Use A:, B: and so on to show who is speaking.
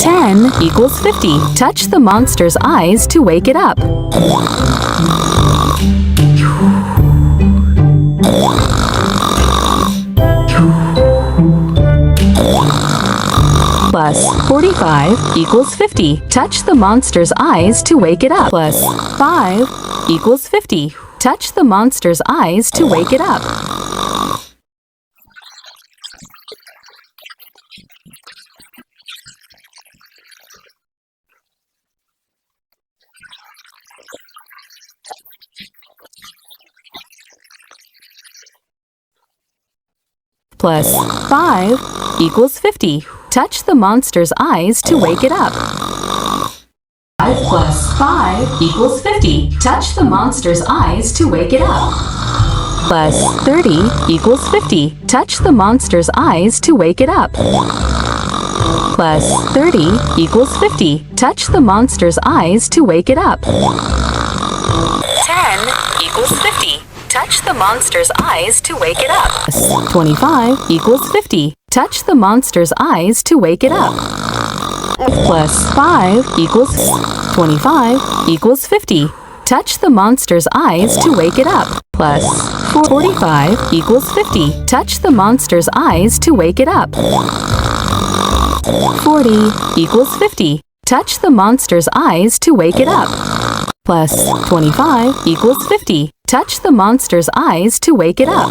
A: 10 equals 50. Touch the monster's eyes to wake it up. Plus 45 equals 50. Touch the monster's eyes to wake it up. Plus 5 equals 50. Touch the monster's eyes to wake it up. Plus 5 equals 50. Touch the monster's eyes to wake it up. 5 plus 5 equals 50. Touch the monster's eyes to wake it up. Plus 30 equals 50. Touch the monster's eyes to wake it up. Plus 30 equals 50. Touch the monster's eyes to wake it up. 10 equals 50. Touch the monster's eyes to wake it up. 25 equals 50. Touch the monster's eyes to wake it up. Plus 5 equals 25 equals 50. Touch the monster's eyes to wake it up. Plus 45 equals 50. Touch the monster's eyes to wake it up. 40 equals 50. Touch the monster's eyes to wake it up. Plus 25 equals 50. Touch the monster's eyes to wake it up.